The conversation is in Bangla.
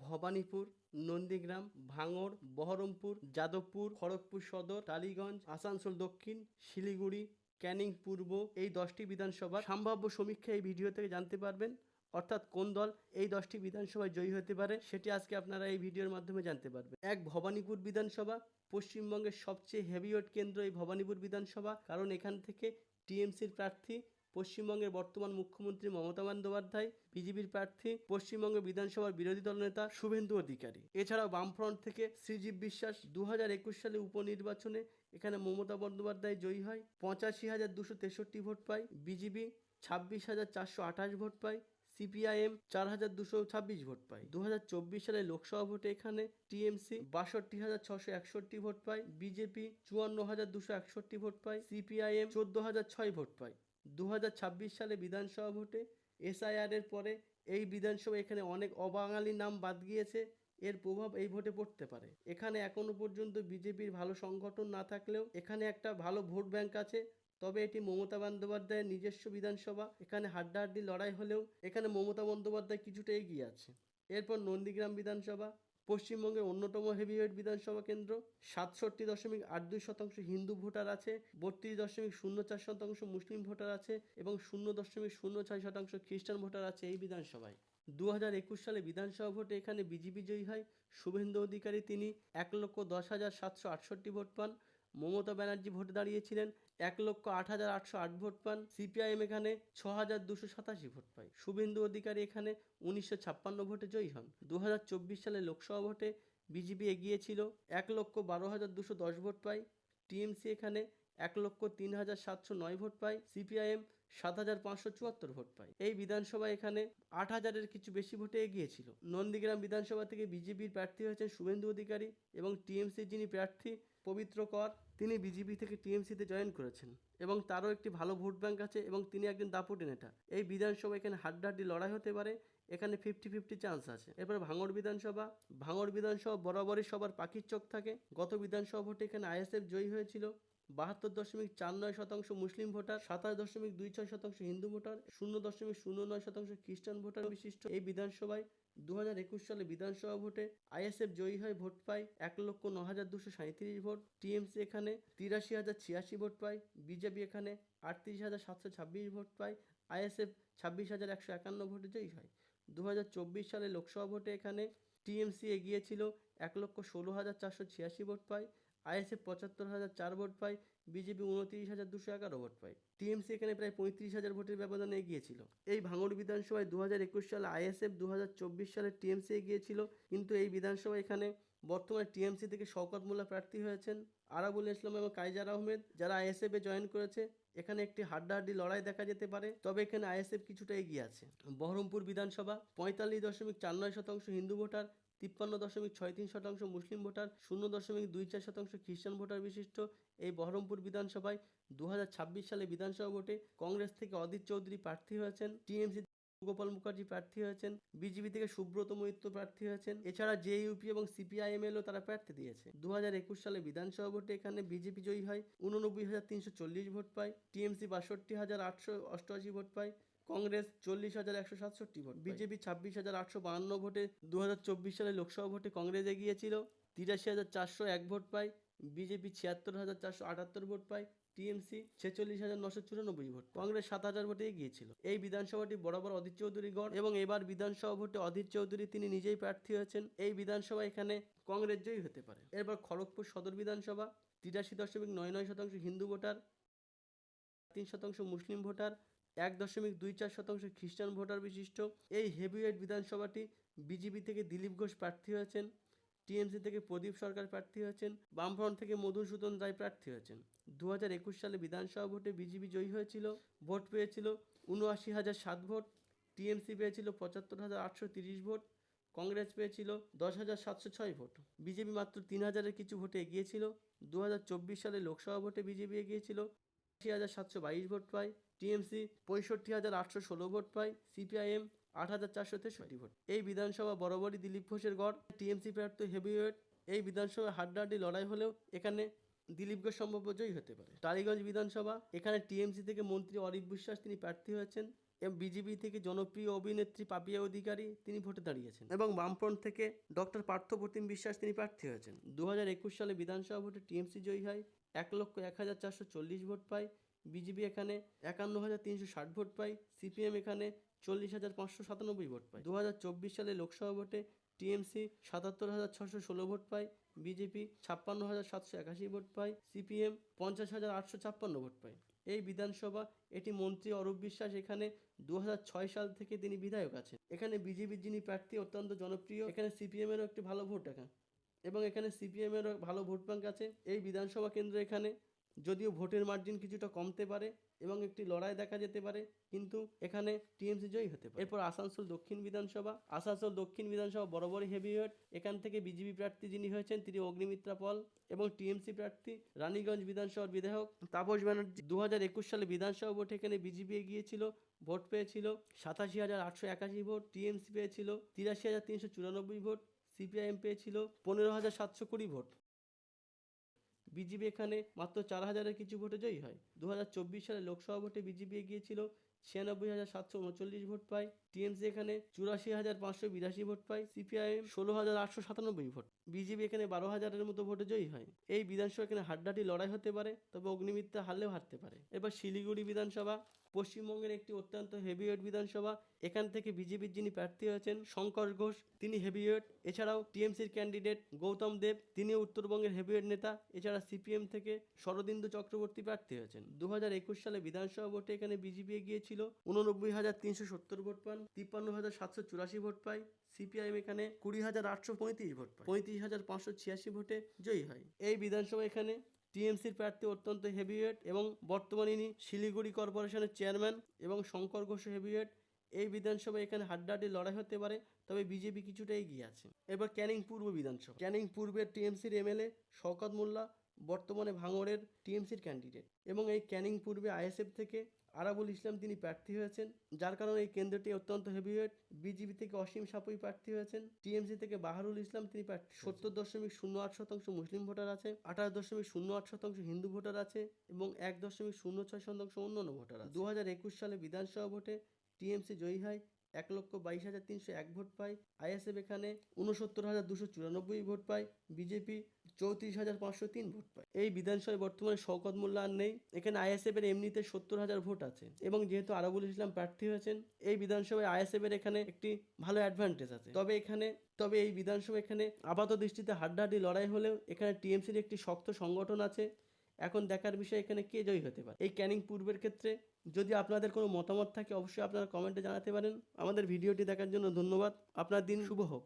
ভবানীপুর, নন্দীগ্রাম, ভাঙড়, বহরমপুর, যাদবপুর, খড়গপুর সদর, টালিগঞ্জ, আসানসোল দক্ষিণ, শিলিগুড়ি, ক্যানিং পূর্ব, এই 10টি বিধানসভার সম্ভাব্য সমীক্ষা এই ভিডিও থেকে জানতে পারবেন। অর্থাৎ কোন দল এই 10টি বিধানসভায় জয়ী হতে পারে সেটি আজকে আপনারা এই ভিডিওর মাধ্যমে জানতে পারবেন। এক, ভবানীপুর বিধানসভা। পশ্চিমবঙ্গের সবচেয়ে হেভিওয়েট কেন্দ্র এই ভবানীপুর বিধানসভা, কারণ এখান থেকে টিএমসির প্রার্থী পশ্চিমবঙ্গের বর্তমান মুখ্যমন্ত্রী মমতা বন্দ্যোপাধ্যায়, বিজেপির প্রার্থী পশ্চিমবঙ্গ বিধানসভার বিরোধী দলনেতা শুভেন্দু অধিকারী। এছাড়াও বামফ্রন্ট থেকে শ্রীজীব বিশ্বাস। 2021 সালে উপনির্বাচনে এখানে মমতা বন্দ্যোপাধ্যায় জয়ী হয়, 85,263 ভোট পায়। বিজেপি 26,428 ভোট পায়। সিপিআইএম 4,226 ভোট পায়। 2024 সালে লোকসভা ভোটে এখানে টিএমসি 62,661 ভোট পায়, বিজেপি 54,261 ভোট পায়, সিপিআইএম 14,006 ভোট পায়। 2026 সালে বিধানসভা ভোটে এসআইআর এর পরে এই বিধানসভা এখানে অনেক অবাঙালি নাম বাদ গিয়েছে, এর প্রভাব এই ভোটে পড়তে পারে। এখানে এখনো পর্যন্ত বিজেপির ভালো সংগঠন না থাকলেও এখানে একটা ভালো ভোট ব্যাংক আছে, তবে এটি মমতা বন্দ্যোপাধ্যায়ের নিজস্ব বিধানসভা। এখানে হাড্ডাহাড্ডি লড়াই হলেও এখানে মমতা বন্দ্যোপাধ্যায় কিছুটা এগিয়ে আছে। এরপর নন্দীগ্রাম বিধানসভা, পশ্চিমবঙ্গের অন্যতম হেভিওয়েট বিধানসভা কেন্দ্র। 67.82% হিন্দু ভোটার আছে, 32.04% মুসলিম ভোটার আছে এবং 0.06% খ্রিস্টান ভোটার আছে এই বিধানসভায়। 2021 সালে বিধানসভা ভোটে এখানে বিজেপি জয়ী হয়। শুভেন্দু অধিকারী তিনি 1,10,768 ভোট পান। মমতা ব্যানার্জি ভোটে দাঁড়িয়েছিলেন 1,08,808 ভোট পান। সিপিআইএম এখানে 6,287 ভোট পায়। শুভেন্দু অধিকারী এখানে 1956 ভোটে জয়ী হন। 2024 সালে লোকসভা ভোটে বিজেপি এগিয়ে ছিল, 1,12,210 ভোট পায়। টিএমসি এখানে 1,03,709 ভোট পায়। সিপিআইএম 7,574 ভোট পায়। এই বিধানসভা এখানে 8,000-এর কিছু বেশি ভোটে এগিয়েছিল। নন্দীগ্রাম বিধানসভা থেকে বিজেপির প্রার্থী হয়েছেন শুভেন্দু অধিকারী এবং টিএমসির যিনি প্রার্থী পবিত্র কর, তিনি বিজেপি থেকে টিএমসিতে জয়েন করেছেন এবং তারও একটি ভালো ভোট ব্যাংক আছে এবং তিনি একজন দাপুটে নেতা। এই বিধানসভা এখানে হাড্ডাহাড্ডি লড়াই হতে পারে, এখানে 50-50 চান্স আছে। এরপর ভাঙড় বিধানসভা। ভাঙড় বিধানসভা বরাবরই সবার পাখির চোখ থাকে। গত বিধানসভা ভোটে এখানে আইএসএফ জয়ী হয়েছিল। 72.49% মুসলিম ভোটার, 27.26% হিন্দু ভোটার, 0.09% খ্রিস্টান ভোটার বিশিষ্ট এই বিধানসভায় 2021 সালে বিধানসভা ভোটে আইএসএফ জয়ী হয়, ভোট পায় 1,09,237 ভোট। টিএমসি এখানে 83,086 ভোট পায়। বিজেপি এখানে 38,726 ভোট পায়। আইএসএফ 26,151 ভোটে জয়ী হয়। 2024 সালে লোকসভা ভোটে এখানে টিএমসি এগিয়ে ছিল, 1,16,486 ভোট পায়। আইএসএফ 75,004 ভোট পায়। বিজেপি 29,211 ভোট পায়। টিএমসি এখানে প্রায় 35,000 ভোটের ব্যবধানে এগিয়েছিল। এই ভাঙড় বিধানসভায় 2021 সালে আইএসএফ, 2024 সালে টিএমসি এগিয়েছিল, কিন্তু এই বিধানসভা এখানে বর্তমানে টিএমসি থেকে শওকত মোল্লা প্রার্থী হয়েছেন। আরাবুল ইসলাম এবং কাইজার আহমেদ যারা আইএসএফ এ জয়েন করেছে, এখানে একটি হাড্ডাহাড্ডি লড়াই দেখা যেতে পারে, তবে এখানে আইএসএফ কিছুটা এগিয়ে আছে। বহরমপুর বিধানসভা 45.49% হিন্দু ভোটার, 53.63% মুসলিম ভোটার, 0.24% খ্রিস্টান ভোটার বিশিষ্ট এই বহরমপুর বিধানসভায় 2026 সালে বিধানসভা ভোটে কংগ্রেস থেকে অধীর চৌধুরী প্রার্থী হয়েছেন, টিএমসি গোপাল মুখার্জি প্রার্থী হয়েছেন, বিজেপি থেকে সুব্রত মৈত্র প্রার্থী হয়েছেন। এছাড়া জেইউপি এবং সিপিআইএমএলও তারা প্রার্থী দিয়েছে। 2021 সালে বিধানসভা ভোটে এখানে বিজেপি জয়ী হয়, 89,340 ভোট পায়। টিএমসি 62,888 ভোট পায়। কংগ্রেস 40,167 ভোট, বিজেপি 26,852 ভোটে 2024 সালে লোকসভা ভোটে কংগ্রেস এগিয়েছিল, 83,401 ভোট পায়। বিজেপি 76,478 ভোট পায়। টিএমসি 46,994 ভোট, কংগ্রেস 7,000 ভোটে এগিয়েছিল। এই বিধানসভাটি বরাবর অধীর চৌধুরী গড় এবং এবার বিধানসভা ভোটে অধীর চৌধুরী তিনি নিজেই প্রার্থী হয়েছেন। এই বিধানসভা এখানে কংগ্রেস জয়ী হতে পারে। এরপর খড়গপুর সদর বিধানসভা 83.99% হিন্দু ভোটার, 3% মুসলিম ভোটার, 1.24% খ্রিস্টান ভোটার বিশিষ্ট এই হেভিওয়েট বিধানসভাটি বিজেপি থেকে দিলীপ ঘোষ প্রার্থী হয়েছেন, টিএমসি থেকে প্রদীপ সরকার প্রার্থী হয়েছেন, বামফ্রন্ট থেকে মধুসূদন রায় প্রার্থী হয়েছেন। 2021 সালে বিধানসভা ভোটে বিজেপি জয়ী হয়েছিল, ভোট পেয়েছিল 79,007 ভোট। টিএমসি পেয়েছিল 75,830 ভোট। কংগ্রেস পেয়েছিল 10,706 ভোট। বিজেপি মাত্র 3,000-এর কিছু ভোটে এগিয়েছিল। 2024 সালে লোকসভা ভোটে বিজেপি এগিয়েছিল, 80,722 ভোট পায়। টিএমসি 65,816 ভোট পায়। CPIM 8,463 vote. এই বিধানসভা বরাবরই দিলীপ ঘোষের গড়। টিএমসি প্রার্থী হেভিওয়েট। এই বিধানসভায় হাড্ডাহাড্ডি লড়াই হলেও এখানে দিলীপ ঘোষ সম্ভাব্য জয়ী হতে পারে। টালিগঞ্জ বিধানসভা, এখানে টিএমসি থেকে মন্ত্রী অরিপ বিশ্বাস তিনি প্রার্থী হয়েছেন, এবং বিজেপি থেকে জনপ্রিয় অভিনেত্রী পাপিয়া অধিকারী তিনি ভোটে দাঁড়িয়েছেন এবং বামফ্রন্ট থেকে ডক্টর পার্থপ্রতিম বিশ্বাস তিনি প্রার্থী হয়েছেন। 2021 সালে বিধানসভা ভোটে টিএমসি জয়ী হয়, 1,01,440 ভোট পায়। বিজেপি এখানে 51,360 ভোট পায়। সিপিএম এখানে 40,597 ভোট পায়। 2024 সালে লোকসভা ভোটে টিএমসি 77,616 ভোট পায়, বিজেপি 56,781 ভোট পায়, সিপিএম 50,856 ভোট পায়। এই বিধানসভা এটি মন্ত্রী অরূপ বিশ্বাস এখানে 2006 সাল থেকে তিনি বিধায়ক আছেন। এখানে বিজেপির যিনি প্রার্থী অত্যন্ত জনপ্রিয়, এখানে সিপিএম এরও একটি ভালো ভোট এবং এখানে সিপিএম এরও ভালো ভোট ব্যাংক আছে। এই বিধানসভা কেন্দ্র এখানে যদিও ভোটের মার্জিন কিছুটা কমতে পারে এবং একটি লড়াই দেখা যেতে পারে, কিন্তু এখানে টিএমসি জয়ী হতে পারে। এরপর আসানসোল দক্ষিণ বিধানসভা বরাবরই হেভিওয়েট। এখান থেকে বিজেপি প্রার্থী যিনি হয়েছেন তিনি অগ্নিমিত্রা পল এবং টিএমসি প্রার্থী রানীগঞ্জ বিধানসভার বিধায়ক তাপস ব্যানার্জি। 2021 সালে বিধানসভা ভোটে এখানে বিজেপি এগিয়েছিল, ভোট পেয়েছিল 87,881 ভোট, টিএমসি পেয়েছিল 83,394 ভোট, সিপিআইএম পেয়েছিল 15,720 ভোট। বিজেপি এখানে মাত্র 4,000-এর কিছু ভোটে জয়ী হয়। 2024 সালে লোকসভা ভোটে বিজেপি এগিয়েছিল 96,739 ভোট পায়, টিএমসি এখানে 84,582 ভোট পায়, সিপিআইএম 16,897 ভোট। বিজেপি এখানে 12,000-এর মতো ভোটে জয়ী হয়। এই বিধানসভা এখানে হাড্ডাহাড্ডি লড়াই হতে পারে, তবে অগ্নিমিত্রা হারলেও হারতে পারে। এবার শিলিগুড়ি বিধানসভা পশ্চিমবঙ্গের একটি অত্যন্ত হেভিওয়েট বিধানসভা। এখান থেকে বিজেপির যিনি প্রার্থী হয়েছেন শঙ্কর ঘোষ তিনি হেভিওয়েট। এছাড়াও টিএমসির ক্যান্ডিডেট গৌতম দেব তিনিও উত্তরবঙ্গের হেভিওয়েট নেতা। এছাড়া সিপিএম থেকে শরদিন্দু চক্রবর্তী প্রার্থী হয়েছেন। 2021 সালে বিধানসভা ভোটে এখানে বিজেপি এগিয়েছিল 89,370 ভোট পান, 53,784 ভোট পায়। সিপিআইএম এখানে 20,835 ভোট পায়, 35,586 ভোটে জয়ী হয়। এই বিধানসভা এখানে টিএমসির প্রার্থী অত্যন্ত হেভিওয়েট এবং বর্তমানে ইনি শিলিগুড়ি কর্পোরেশনের চেয়ারম্যান এবং শঙ্কর ঘোষ হেভিওয়েট। এই বিধানসভা এখানে হাড্ডাহাড্ডি লড়াই হতে পারে, তবে বিজেপি কিছুটা এগিয়ে আছে। এবার ক্যানিং পূর্ব বিধানসভা। ক্যানিং পূর্বের টিএমসির এমএলএ শওকত মোল্লা বর্তমানে ভাঙড়ের টিএমসির ক্যান্ডিডেট এবং এই ক্যানিং পূর্বে আইএসএফ থেকে আরাবুল ইসলাম তিনি প্রার্থী হয়েছেন, যার কারণে এই কেন্দ্রটি অত্যন্ত হেভিওয়েট। বিজেপি থেকে অসীম সাপুই প্রার্থী হয়েছেন, টিএমসি থেকে বাহারুল ইসলাম তিনি প্রার্থী। 70.08% মুসলিম ভোটার আছে, 28.08% হিন্দু ভোটার আছে এবং 1.06% অন্যান্য ভোটার আছে। 2021 সালে বিধানসভা ভোটে টিএমসি জয়ী হয়, 1,22,301 ভোট পায়। আইএসএফ এখানে 69,294 ভোট পায়, বিজেপি 34,503 ভোট পায়। এই বিধানসভায় বর্তমানে শওকত মোল্লা আর নেই। এখানে আইএসএফ এর এমনিতে 70,000 ভোট আছে এবং যেহেতু আরাবুল ইসলাম প্রার্থী হয়েছেন, এই বিধানসভায় আইএসএফ এর এখানে একটি ভালো অ্যাডভান্টেজ আছে। তবে এই বিধানসভা এখানে আপাত দৃষ্টিতে হাড্ডাহাড্ডি লড়াই হলেও এখানে টিএমসির একটি শক্ত সংগঠন আছে। এখন দেখার বিষয় এখানে কে জয়ী হতে পারে। এই ক্যানিং পূর্বের ক্ষেত্রে যদি আপনাদের কোনো মতামত থাকে অবশ্যই আপনারা কমেন্টে জানাতে পারেন। আমাদের ভিডিওটি দেখার জন্য ধন্যবাদ। আপনার দিন শুভ হোক।